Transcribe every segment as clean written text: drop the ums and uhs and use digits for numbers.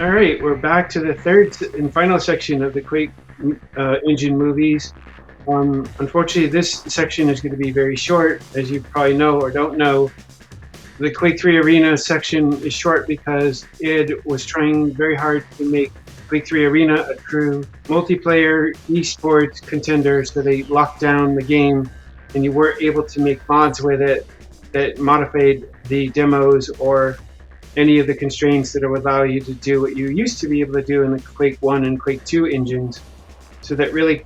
All right, we're back to the third and final section of the Quake engine movies. Unfortunately, this section is going to be very short, as you probably know or don't know. The Quake III Arena section is short because id was trying very hard to make Quake III Arena a true multiplayer esports contender, so they locked down the game and you weren't able to make mods with it that modified the demos or any of the constraints that would allow you to do what you used to be able to do in the Quake 1 and Quake 2 engines. So that really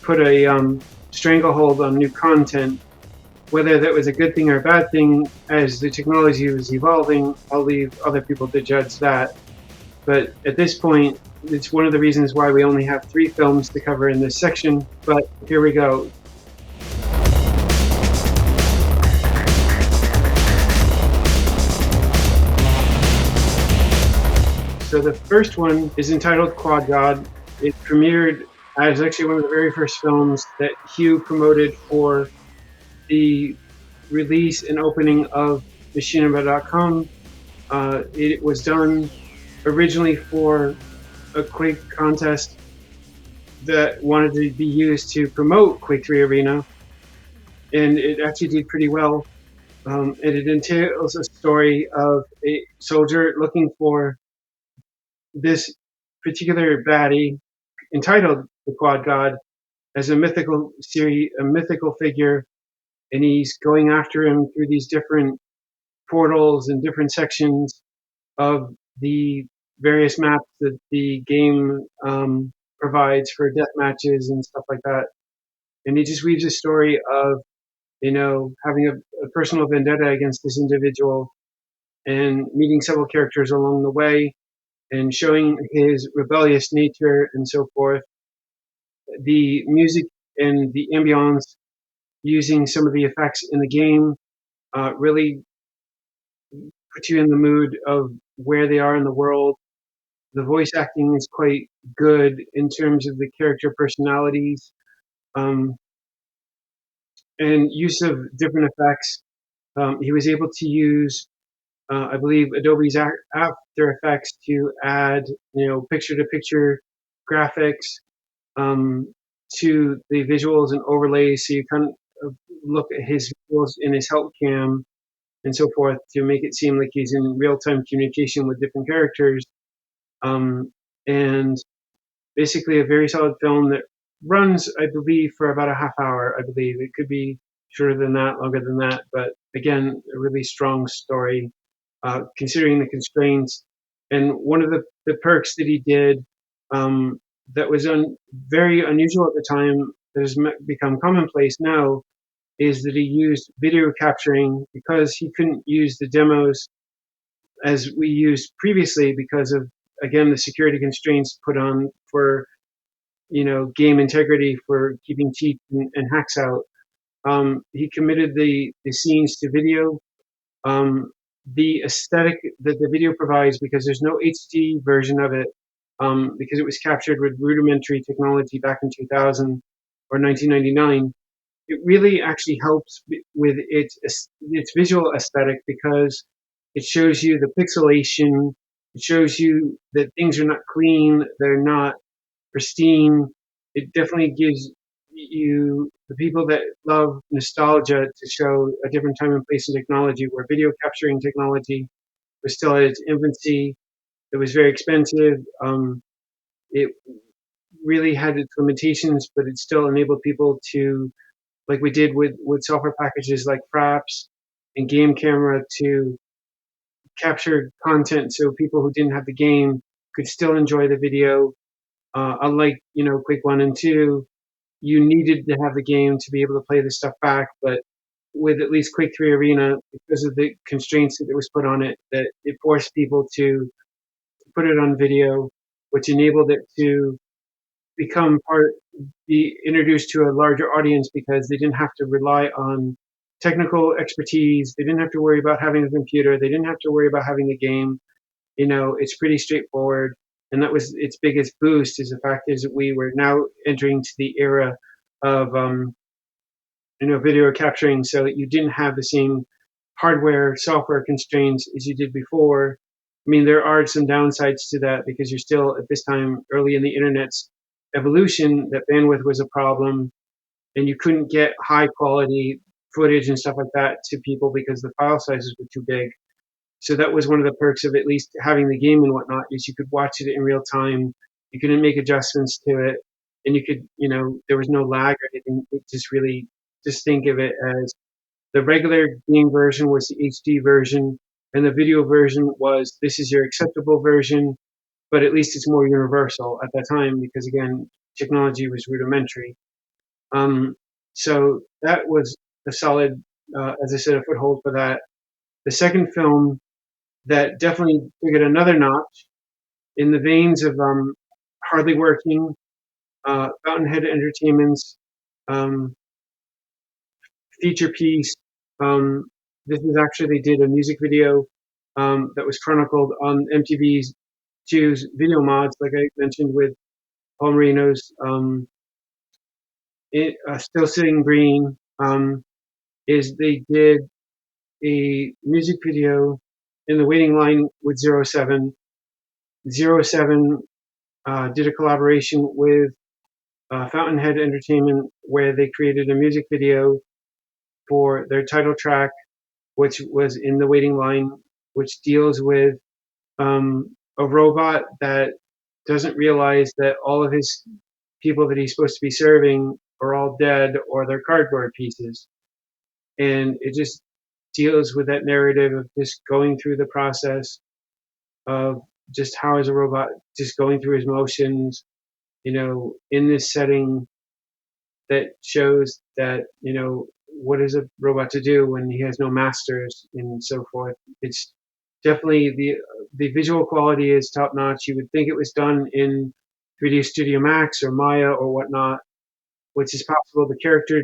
put a stranglehold on new content. Whether that was a good thing or a bad thing as the technology was evolving, I'll leave other people to judge that. But at this point, it's one of the reasons why we only have 3 films to cover in this section. But here we go. So the first one is entitled Quad God. It premiered as actually one of the very first films that Hugh promoted for the release and opening of Machinima.com. It was done originally for a Quake contest that wanted to be used to promote Quake III Arena, and it actually did pretty well. And it entails a story of a soldier looking for this particular baddie entitled the Quad God as a mythical figure, and he's going after him through these different portals and different sections of the various maps that the game provides for death matches and stuff like that. And he just weaves a story of, having a personal vendetta against this individual and meeting several characters along the way and showing his rebellious nature and so forth. The music and the ambience using some of the effects in the game really put you in the mood of where they are in the world. The voice acting is quite good in terms of the character personalities um, and use of different effects. He was able to use, I believe, Adobe's After Effects to add, picture-to-picture graphics to the visuals and overlays, so you kind of look at his visuals in his help cam and so forth to make it seem like he's in real-time communication with different characters. And basically a very solid film that runs, I believe, for about a half hour. I believe it could be shorter than that, longer than that, but again, a really strong story considering the constraints. And one of the perks that he did that was very unusual at the time, that has become commonplace now, is that he used video capturing because he couldn't use the demos as we used previously because of, again, the security constraints put on for game integrity, for keeping cheats and hacks out. He committed the scenes to video. The aesthetic that the video provides, because there's no HD version of it, because it was captured with rudimentary technology back in 2000 or 1999, it really actually helps with its visual aesthetic because it shows you the pixelation. It shows you that things are not clean, they're not pristine. It definitely gives you, the people that love nostalgia, to show a different time and place in technology where video capturing technology was still at its infancy. It was very expensive. It really had its limitations, but it still enabled people to, like we did with software packages like Fraps and Game Camera, to capture content so people who didn't have the game could still enjoy the video. Unlike, Quake 1 and 2, you needed to have the game to be able to play the stuff back, but with at least Quake 3 Arena, because of the constraints that was put on it, that it forced people to put it on video, which enabled it to be introduced to a larger audience because they didn't have to rely on technical expertise. They didn't have to worry about having a computer. They didn't have to worry about having the game. It's pretty straightforward. And that was its biggest boost, is the fact is that we were now entering to the era of, video capturing, so that you didn't have the same hardware, software constraints as you did before. I mean, there are some downsides to that because you're still at this time early in the internet's evolution, that bandwidth was a problem, and you couldn't get high quality footage and stuff like that to people because the file sizes were too big. So that was one of the perks of at least having the game and whatnot, is you could watch it in real time. You couldn't make adjustments to it, and you could, there was no lag or anything. It just really, just think of it as the regular game version was the HD version, and the video version was, this is your acceptable version, but at least it's more universal at that time because, again, technology was rudimentary. So that was a solid, as I said, a foothold for that. The second film that definitely took it another notch in the veins of Hardly Working, Fountainhead Entertainment's um, feature piece. This was actually, they did a music video that was chronicled on MTV's Choose video mods, like I mentioned with Paul Marino's Still Sitting Green. Is they did a music video in the waiting line with Zero 07. Zero 07 did a collaboration with Fountainhead Entertainment where they created a music video for their title track, which was in the waiting line, which deals with a robot that doesn't realize that all of his people that he's supposed to be serving are all dead or they're cardboard pieces. And it just deals with that narrative of just going through the process of just how is a robot just going through his motions, in this setting that shows that, what is a robot to do when he has no masters and so forth. It's definitely, the visual quality is top notch. You would think it was done in 3D Studio Max or Maya or whatnot, which is possible. The character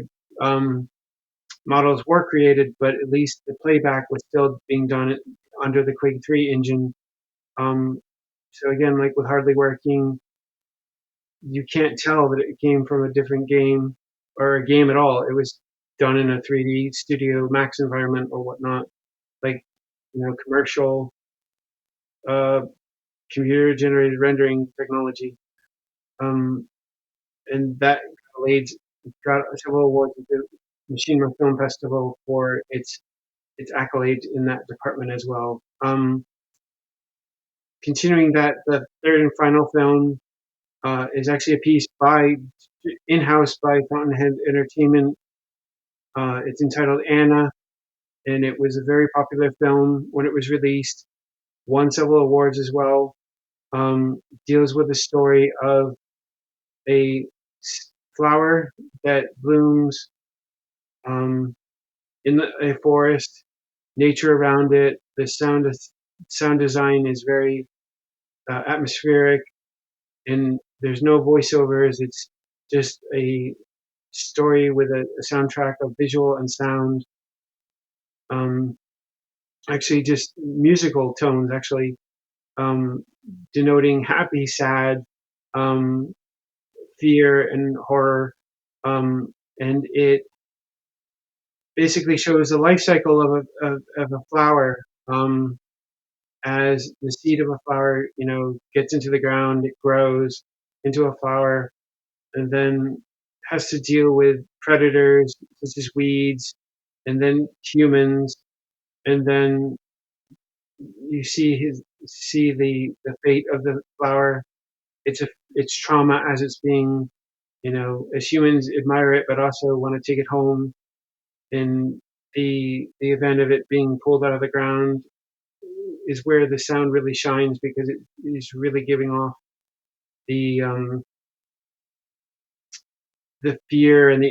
models were created, but at least the playback was still being done under the Quake III engine. So again, like with Hardly Working, you can't tell that it came from a different game or a game at all. It was done in a 3D Studio Max environment or whatnot, like, commercial uh, computer generated rendering technology. And that got several awards at the Machinima Film Festival for its accolades in that department as well. Continuing that, the third and final film is actually a piece in-house by Fountainhead Entertainment. It's entitled Anna, and it was a very popular film when it was released. Won several awards as well. Deals with the story of a flower that blooms in a forest, nature around it. The sound design is very atmospheric, and there's no voiceovers. It's just a story with a soundtrack of visual and sound. Actually, just musical tones, actually, denoting happy, sad, um, fear, and horror. And it basically shows the life cycle of a flower. As the seed of a flower, gets into the ground, it grows into a flower, and then has to deal with predators such as weeds, and then humans, and then you see the fate of the flower. It's trauma as it's being, as humans admire it, but also want to take it home. And the event of it being pulled out of the ground is where the sound really shines, because it is really giving off the fear and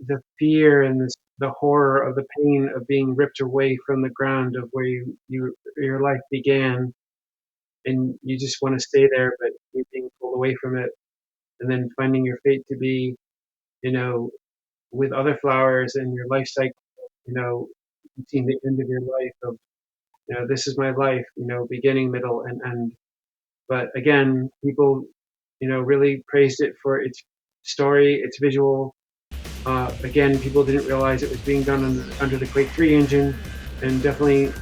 the fear and the horror of the pain of being ripped away from the ground of where your life began, and you just want to stay there, but you're being pulled away from it, and then finding your fate to be, you know, with other flowers and your life cycle, seeing the end of your life of, this is my life, beginning, middle, and end. But again, people, really praised it for its story, its visual. Again, people didn't realize it was being done under the Quake III engine, and definitely,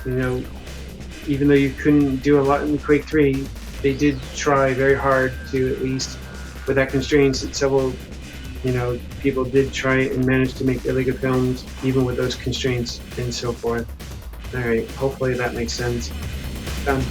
you know, even though you couldn't do a lot in Quake 3, they did try very hard to, at least with that constraints, that several people did try and manage to make really good films even with those constraints and so forth. All right, hopefully that makes sense. Done.